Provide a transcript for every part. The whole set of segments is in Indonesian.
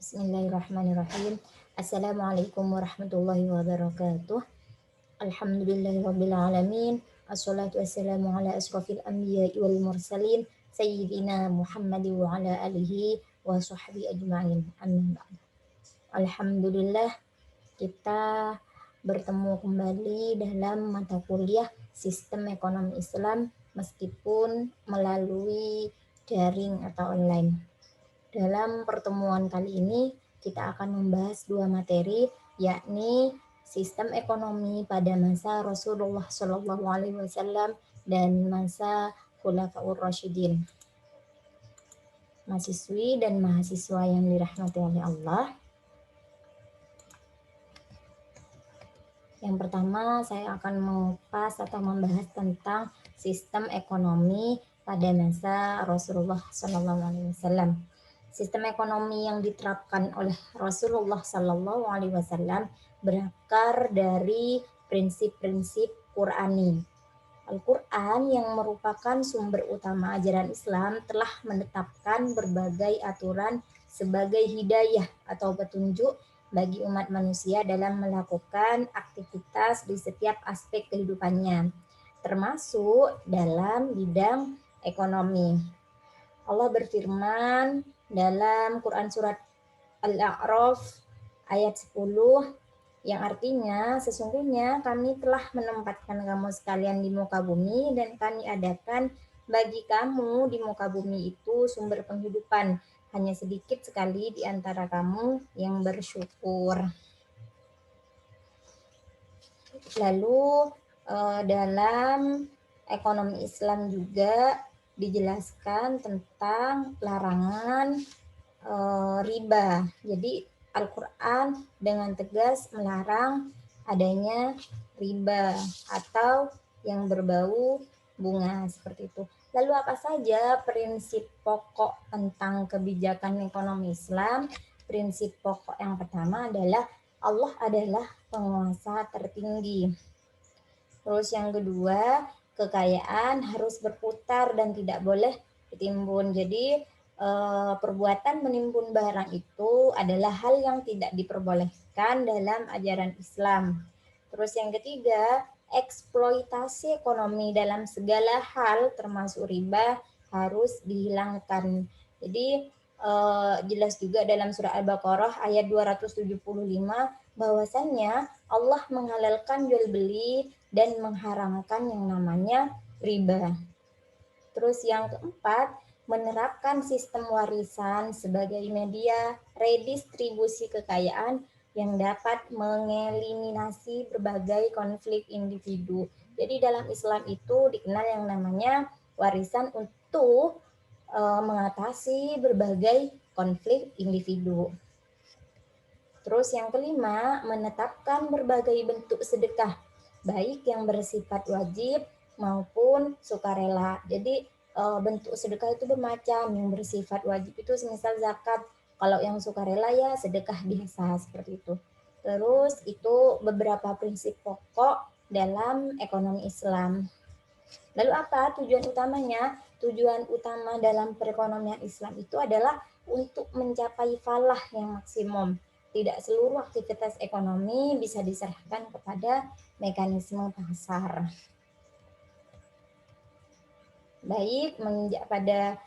Bismillahirrahmanirrahim. Assalamualaikum warahmatullahi wabarakatuh. Alhamdulillahirabbil alamin. Assalatu wassalamu ala asrofil anbiya'i wal mursalin sayyidina Muhammad wa ala alihi wa sahbihi ajma'in. Amma ba'd. Alhamdulillah kita bertemu kembali dalam mata kuliah Sistem Ekonomi Islam meskipun melalui daring atau online. Dalam pertemuan kali ini kita akan membahas dua materi, yakni sistem ekonomi pada masa Rasulullah Shallallahu Alaihi Wasallam dan masa Khulafaur Rasyidin. Mahasiswi dan mahasiswa yang dirahmati oleh Allah. Yang pertama saya akan mengupas atau membahas tentang sistem ekonomi pada masa Rasulullah Shallallahu Alaihi Wasallam. Sistem ekonomi yang diterapkan oleh Rasulullah Shallallahu Alaihi Wasallam berakar dari prinsip-prinsip Qurani. Al-Quran yang merupakan sumber utama ajaran Islam telah menetapkan berbagai aturan sebagai hidayah atau petunjuk bagi umat manusia dalam melakukan aktivitas di setiap aspek kehidupannya, termasuk dalam bidang ekonomi. Allah berfirman dalam Quran surat Al-A'raf ayat 10 yang artinya sesungguhnya kami telah menempatkan kamu sekalian di muka bumi dan kami adakan bagi kamu di muka bumi itu sumber penghidupan, hanya sedikit sekali di antara kamu yang bersyukur. Lalu dalam ekonomi Islam juga dijelaskan tentang larangan riba. Jadi Al-Quran dengan tegas melarang adanya riba atau yang berbau bunga seperti itu. Lalu apa saja prinsip pokok tentang kebijakan ekonomi Islam? Prinsip pokok yang pertama adalah Allah adalah penguasa tertinggi. Terus yang kedua, kekayaan harus berputar dan tidak boleh ditimbun. Jadi perbuatan menimbun barang itu adalah hal yang tidak diperbolehkan dalam ajaran Islam. Terus yang ketiga, eksploitasi ekonomi dalam segala hal termasuk riba harus dihilangkan. Jadi jelas juga dalam surah Al-Baqarah ayat 275 bahwasannya Allah menghalalkan jual beli dan mengharamkan yang namanya riba. Terus yang keempat, menerapkan sistem warisan sebagai media redistribusi kekayaan yang dapat mengeliminasi berbagai konflik individu. Jadi dalam Islam itu dikenal yang namanya warisan untuk mengatasi berbagai konflik individu. Terus yang kelima, menetapkan berbagai bentuk sedekah, baik yang bersifat wajib maupun sukarela. Jadi bentuk sedekah itu bermacam, yang bersifat wajib itu semisal zakat, kalau yang sukarela ya sedekah biasa seperti itu. Terus itu beberapa prinsip pokok dalam ekonomi Islam. Lalu apa tujuan utamanya? Tujuan utama dalam perekonomian Islam itu adalah untuk mencapai falah yang maksimum. Tidak seluruh aktivitas ekonomi bisa diserahkan kepada mekanisme pasar. Baik, menginjak pada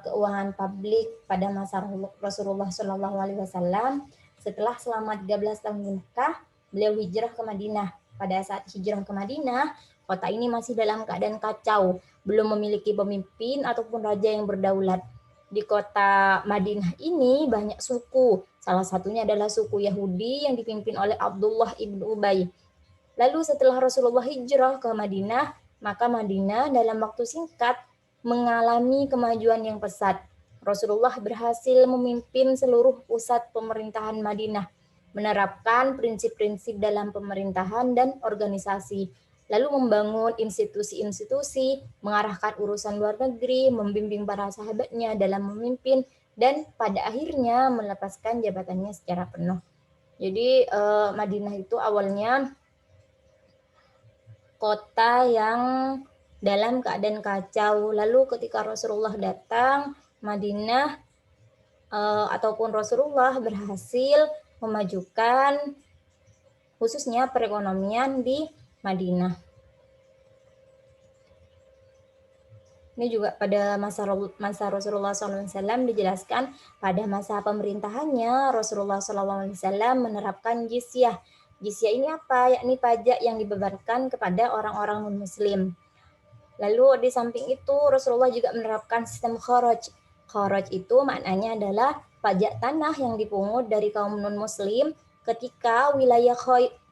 keuangan publik pada masa Rasulullah Shallallahu Alaihi Wasallam, setelah selama 13 tahun di Mekah, beliau hijrah ke Madinah. Pada saat hijrah ke Madinah, kota ini masih dalam keadaan kacau, belum memiliki pemimpin ataupun raja yang berdaulat. Di kota Madinah ini banyak suku, salah satunya adalah suku Yahudi yang dipimpin oleh Abdullah ibn Ubay. Lalu setelah Rasulullah hijrah ke Madinah, maka Madinah dalam waktu singkat mengalami kemajuan yang pesat. Rasulullah berhasil memimpin seluruh pusat pemerintahan Madinah, menerapkan prinsip-prinsip dalam pemerintahan dan organisasi, lalu membangun institusi-institusi, mengarahkan urusan luar negeri, membimbing para sahabatnya dalam memimpin, dan pada akhirnya melepaskan jabatannya secara penuh. Jadi Madinah itu awalnya kota yang dalam keadaan kacau. Lalu ketika Rasulullah datang, Madinah ataupun Rasulullah berhasil memajukan khususnya perekonomian di Madinah. Ini juga pada masa Rasulullah SAW dijelaskan pada masa pemerintahannya Rasulullah SAW menerapkan jizyah. Jizyah ini apa? Yakni pajak yang dibebankan kepada orang-orang non-muslim. Lalu di samping itu Rasulullah juga menerapkan sistem kharaj. Kharaj itu maknanya adalah pajak tanah yang dipungut dari kaum non-muslim ketika wilayah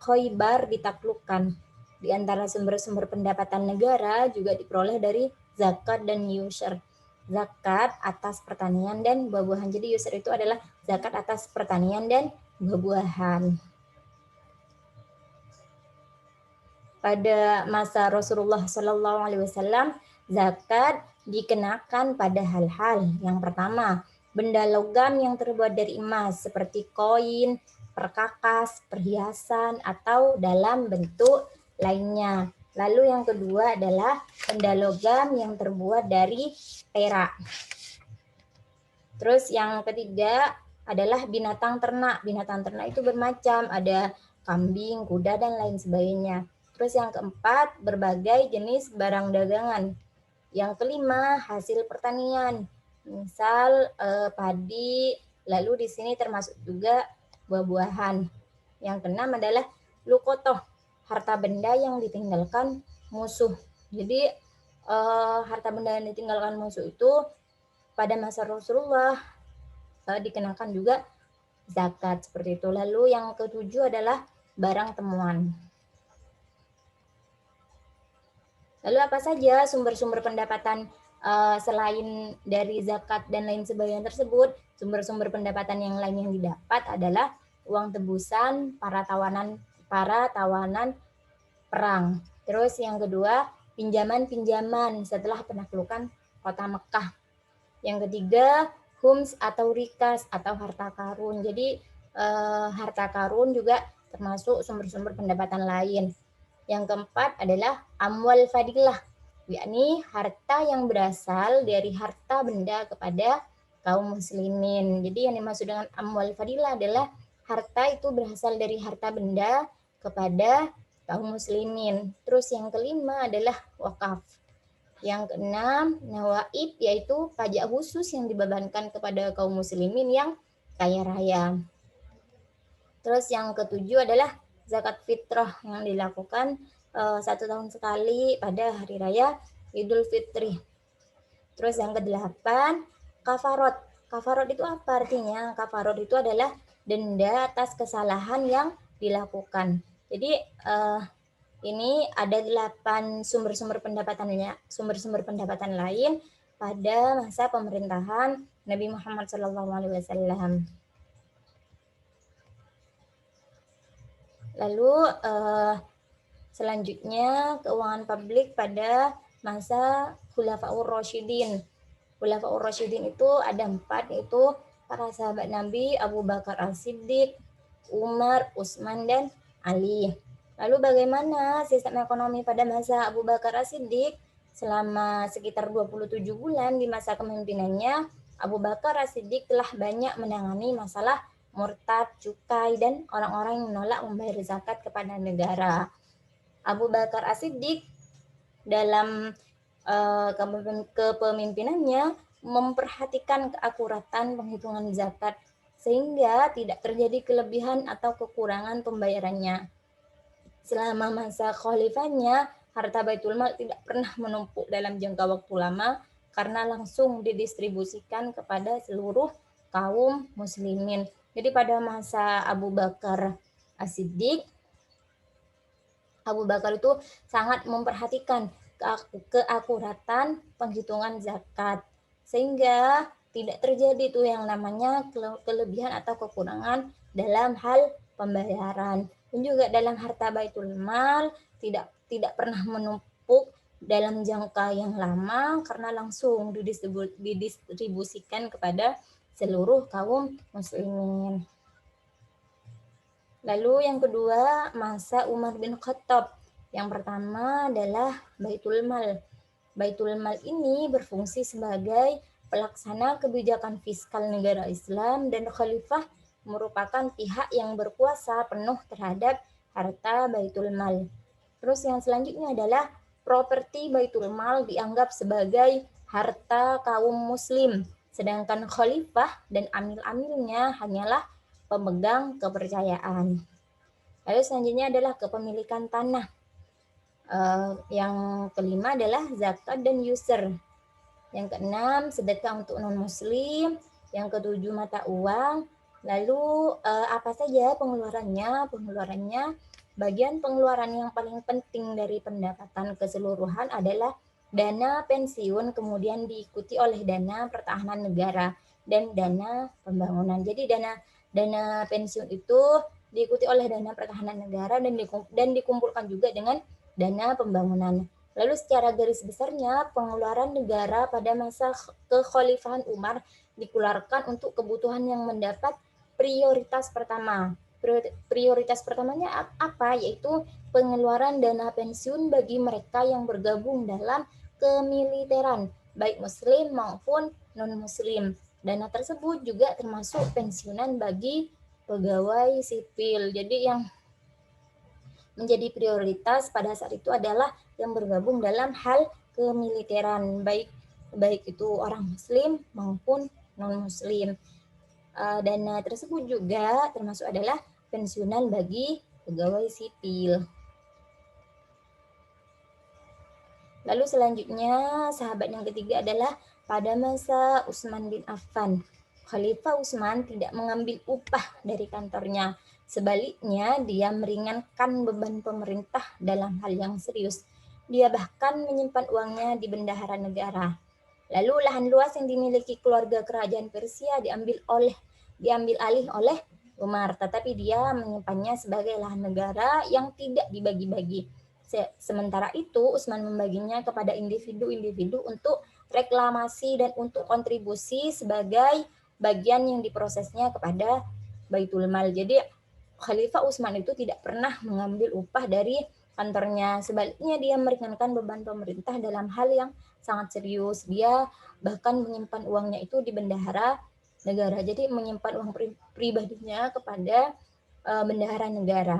Khaybar ditaklukkan. Di antara sumber-sumber pendapatan negara juga diperoleh dari zakat dan yusr. Zakat atas pertanian dan buah-buahan. Jadi yusr itu adalah zakat atas pertanian dan buah-buahan. Pada masa Rasulullah SAW, zakat dikenakan pada hal-hal. Yang pertama, benda logam yang terbuat dari emas seperti koin, perkakas, perhiasan, atau dalam bentuk lainnya. Lalu yang kedua adalah benda logam yang terbuat dari perak. Terus yang ketiga adalah binatang ternak. Binatang ternak itu bermacam, ada kambing, kuda, dan lain sebagainya. Terus yang keempat, berbagai jenis barang dagangan. Yang kelima, hasil pertanian. Misal padi, lalu di sini termasuk juga buah-buahan. Yang keenam adalah lukotoh, harta benda yang ditinggalkan musuh. Jadi harta benda yang ditinggalkan musuh itu pada masa Rasulullah dikenakan juga zakat seperti itu. Lalu yang ketujuh adalah barang temuan. Lalu apa saja sumber-sumber pendapatan selain dari zakat dan lain sebagainya tersebut? Sumber-sumber pendapatan yang lain yang didapat adalah uang tebusan para tawanan perang. Terus yang kedua, pinjaman-pinjaman setelah penaklukan kota Mekah. Yang ketiga, khums atau rikas atau harta karun. Jadi harta karun juga termasuk sumber-sumber pendapatan lain. Yang keempat adalah amwal fadilah, yakni harta yang berasal dari harta benda kepada kaum muslimin. Jadi yang dimaksud dengan amwal fadilah adalah harta itu berasal dari harta benda kepada kaum muslimin. Terus yang kelima adalah wakaf. Yang keenam, nawaib, yaitu pajak khusus yang dibebankan kepada kaum muslimin yang kaya raya. Terus yang ketujuh adalah zakat fitrah yang dilakukan 1 tahun sekali pada hari raya Idul Fitri. Terus yang kedelapan, kafarot. Kafarot itu apa artinya? Kafarot itu adalah denda atas kesalahan yang dilakukan. Jadi ini ada 8 sumber-sumber pendapatan lain pada masa pemerintahan Nabi Muhammad SAW. Lalu selanjutnya keuangan publik pada masa Khulafaur Rasyidin. Khulafaur Rasyidin itu ada 4, yaitu para sahabat Nabi Abu Bakar As-Siddiq, Umar, Utsman, dan Ali. Lalu bagaimana sistem ekonomi pada masa Abu Bakar As-Siddiq? Selama sekitar 27 bulan di masa kepemimpinannya, Abu Bakar As-Siddiq telah banyak menangani masalah murtad, cukai, dan orang-orang yang menolak membayar zakat kepada negara. Abu Bakar As-Siddiq dalam kepemimpinannya memperhatikan keakuratan penghitungan zakat sehingga tidak terjadi kelebihan atau kekurangan pembayarannya. Selama masa khalifahnya, harta Baitul Mal tidak pernah menumpuk dalam jangka waktu lama karena langsung didistribusikan kepada seluruh kaum muslimin. Jadi pada masa Abu Bakar As-Siddiq, Abu Bakar itu sangat memperhatikan keakuratan penghitungan zakat sehingga tidak terjadi tuh yang namanya kelebihan atau kekurangan dalam hal pembayaran. Dan juga dalam harta Baitul Mal tidak pernah menumpuk dalam jangka yang lama karena langsung didistribusikan kepada seluruh kaum muslimin. Lalu yang kedua, masa Umar bin Khattab. Yang pertama adalah Baitul Mal. Baitul Mal ini berfungsi sebagai pelaksana kebijakan fiskal negara Islam, dan khalifah merupakan pihak yang berkuasa penuh terhadap harta Baitul Mal. Terus yang selanjutnya adalah properti Baitul Mal dianggap sebagai harta kaum muslim, sedangkan khalifah dan amil-amilnya hanyalah pemegang kepercayaan. Lalu selanjutnya adalah kepemilikan tanah. Yang kelima adalah zakat dan user. Yang keenam, sedekah untuk non-muslim. Yang ketujuh, mata uang. Lalu apa saja pengeluarannya? Pengeluarannya, bagian pengeluaran yang paling penting dari pendapatan keseluruhan adalah dana pensiun, kemudian diikuti oleh dana pertahanan negara dan dana pembangunan. Jadi dana pensiun itu diikuti oleh dana pertahanan negara dan dikumpulkan juga dengan dana pembangunan. Lalu secara garis besarnya, pengeluaran negara pada masa kekhalifahan Umar dikeluarkan untuk kebutuhan yang mendapat prioritas pertama. Prioritas pertamanya apa? Yaitu pengeluaran dana pensiun bagi mereka yang bergabung dalam kemiliteran, baik muslim maupun non-muslim. Dana tersebut juga termasuk pensiunan bagi pegawai sipil. Jadi yang menjadi prioritas pada saat itu adalah yang bergabung dalam hal kemiliteran, baik itu orang muslim maupun non muslim. Dana tersebut juga termasuk adalah pensiunan bagi pegawai sipil. Lalu selanjutnya sahabat yang ketiga adalah pada masa Utsman bin Affan. Khalifah Utsman tidak mengambil upah dari kantornya. Sebaliknya, dia meringankan beban pemerintah dalam hal yang serius. Dia bahkan menyimpan uangnya di bendahara negara. Lalu lahan luas yang dimiliki keluarga kerajaan Persia diambil alih oleh Umar, tetapi dia menyimpannya sebagai lahan negara yang tidak dibagi-bagi. Sementara itu, Utsman membaginya kepada individu-individu untuk reklamasi dan untuk kontribusi sebagai bagian yang diprosesnya kepada Baitul Mal. Jadi Khalifah Utsman itu tidak pernah mengambil upah dari kantornya. Sebaliknya dia meringankan beban pemerintah dalam hal yang sangat serius. Dia bahkan menyimpan uangnya itu di bendahara negara. Jadi menyimpan uang pribadinya kepada bendahara negara.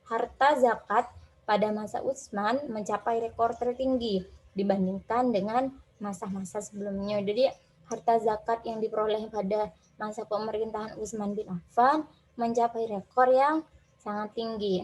Harta zakat pada masa Utsman mencapai rekor tertinggi dibandingkan dengan masa-masa sebelumnya. Jadi harta zakat yang diperoleh pada masa pemerintahan Utsman bin Affan mencapai rekor yang sangat tinggi.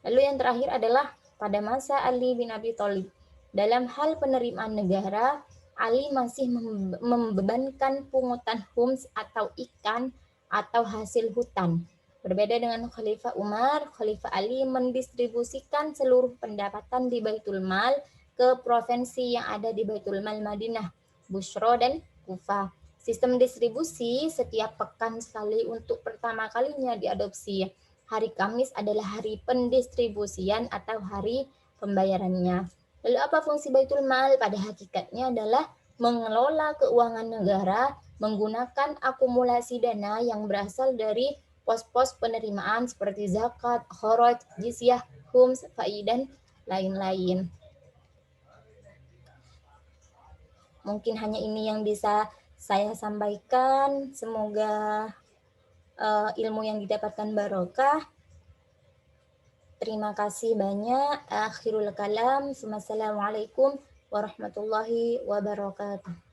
Lalu yang terakhir adalah pada masa Ali bin Abi Thalib. Dalam hal penerimaan negara, Ali masih membebankan pungutan khums atau ikan atau hasil hutan. Berbeda dengan Khalifah Umar, Khalifah Ali mendistribusikan seluruh pendapatan di Baitul Mal ke provinsi yang ada di Baitul Mal Madinah, Busro dan Kufah. Sistem distribusi setiap pekan sekali untuk pertama kalinya diadopsi. Hari Kamis adalah hari pendistribusian atau hari pembayarannya. Lalu apa fungsi Baitul Mal? Pada hakikatnya adalah mengelola keuangan negara menggunakan akumulasi dana yang berasal dari pos-pos penerimaan seperti zakat, kharaj, jizyah, khums, fai, dan lain-lain. Mungkin hanya ini yang bisa saya sampaikan. Semoga ilmu yang didapatkan barokah. Terima kasih banyak. Akhirul kalam. Wassalamualaikum warahmatullahi wabarakatuh.